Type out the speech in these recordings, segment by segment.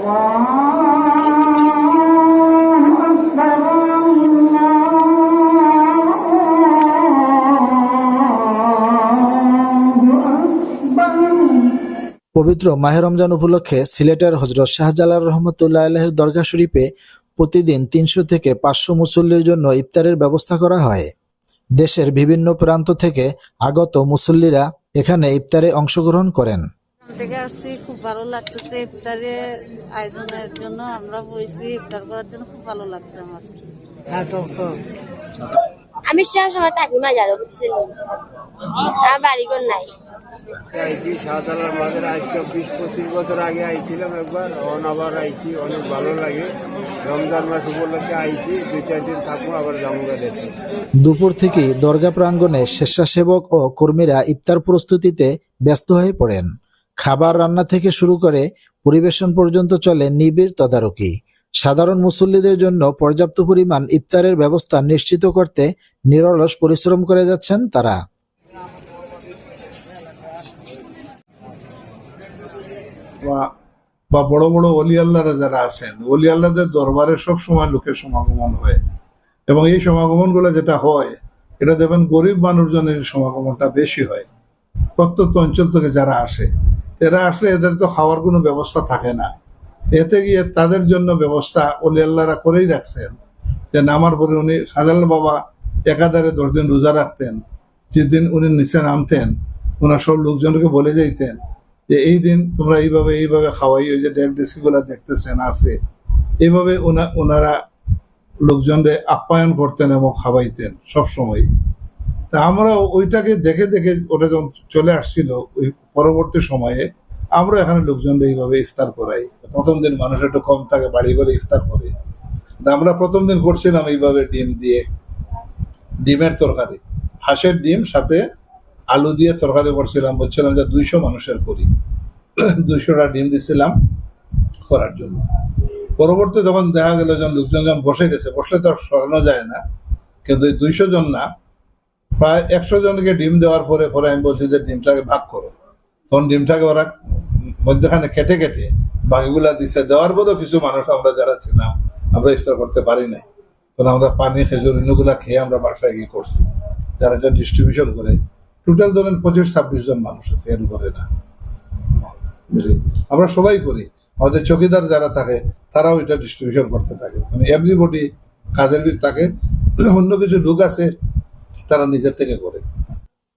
পবিত্র মাহে রমজান উপলক্ষে সিলেটের হযরত শাহজালাল রহমতুল্লাহ আলাইহির দরগা শরীফে প্রতিদিন ৩০০ থেকে ৫০০ মুসল্লির জন্য ইফতারের ব্যবস্থা করা হয়। দেশের বিভিন্ন প্রান্ত থেকে আগত মুসল্লিরা এখানে ইফতারে অংশগ্রহণ করেন। থেকে আসছি, খুব ভালো লাগতেছে। ইফতারের আয়োজনের জন্য আমরা বসেছি, ইফতার করার জন্য খুব ভালো লাগছে আমার। আমি সময় থাকি মাজারও বুঝছেন, আমার বাড়িঘর নাই। আইছি শাহজালাল মাঝের আজকে ২০-২৫ বছর আগে আইছিলাম একবার, আবার আইছি, অনেক ভালো লাগে। রমজান মাস উপলক্ষে আইছি, ২-৪ দিন থাকবো, আবার জমগা দেখি। দুপুর থেকে দরগা প্রাঙ্গণে স্বেচ্ছাসেবক ও কর্মীরা ইফতার প্রস্তুতিতে ব্যস্ত হয়ে পড়েন। খাবার রান্না থেকে শুরু করে পরিবেশন পর্যন্ত চলে নিবিড় তদারকি। সাধারণ মুসল্লিদের জন্য পর্যাপ্ত পরিমাণ ইফতারের ব্যবস্থা নিশ্চিত করতে নিরলস পরিশ্রম করে যাচ্ছেন তারা। বা বড় বড় ওলি আল্লাহরা যারা আছেন, ওলি আল্লাহদের দরবারে সব সময় লোকের সমাগমন হয়, এবং এই সমাগমন গুলো যেটা হয় এটা দেখবেন গরিব মানুষজনের সমাগমনটা বেশি হয়। প্রত্যন্ত অঞ্চল থেকে যারা আসে, এরা আসলে এদের তো খাওয়ার কোনো ব্যবস্থা থাকে না। এতে গিয়ে তাদের জন্য ব্যবস্থা ওলি আল্লাহরা করেই রাখছেন, যে নামার পরে উনি শাহজালাল বাবা একাধারে 10 দিন রোজা রাখতেন। যেদিন উনি নিচে নামতেন, ওনার সব লোকজনকে বলে যাইতেন যে এই দিন তোমরা এইভাবে খাওয়াই, ওই যে ডেসি গুলা দেখতেছেন আছে, এইভাবে ওনারা লোকজনদের আপ্যায়ন করতেন এবং খাওয়াইতেন সবসময়। তা আমরা ওইটাকে দেখে দেখে ওটা যখন চলে আসছিল, ওই পরবর্তী সময়ে আমরা এখানে লোকজনদের এইভাবে ইফতার করাই। প্রথম দিন মানুষ একটু কম থাকে, বাড়ি করে ইফতার করে। আমরা প্রথম দিন করছিলাম এইভাবে ডিম দিয়ে, ডিমের তরকারি, হাঁসের ডিম সাথে আলু দিয়ে তরকারি করছিলাম। বলছিলাম যে 200 মানুষের করি, 200টা ডিম দিছিলাম করার জন্য। পরবর্তী যখন দেখা গেল যখন লোকজন যখন বসে গেছে, বসলে তো আর সরানো যায় না, কিন্তু 200 জন না, প্রায় 100 জনকে ডিম দেওয়ার পরে আমি বলছি যে ডিমটাকে ভাগ করো। তখন ডিমটাকে ওরা মধ্যখানে কেটে কেটে বাকিগুলা দিছে। দেওয়ার পরেও কিছু মানুষ আমরা যারা ছিলাম আমরা ইফতার করতে পারি নাই, তখন আমরা পানি খেজুর ইনুগুলা খেয়ে আমরা বাসায় গিয়ে করছি। যারা এটা ডিস্ট্রিবিউশন করে টোটাল ধরেন 25-26 জন মানুষ আছে, এর করে না। আমরা সবাই করি, আমাদের চৌকিদার যারা থাকে তারাও এটা ডিস্ট্রিবিউশন করতে থাকে, মানে এভরিবডি কাজের ভিতর থাকে। অন্য কিছু লোক আছে তারা নিজের থেকে করে।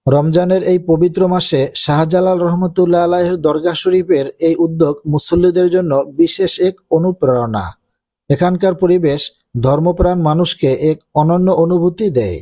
রমজানের এই পবিত্র মাসে শাহজালাল রহমতুল্লাহ আলাইহির দরগা শরীফের এই উদ্যোগ মুসল্লিদের জন্য বিশেষ এক অনুপ্রেরণা। এখানকার পরিবেশ ধর্মপ্রাণ মানুষকে এক অনন্য অনুভূতি দেয়।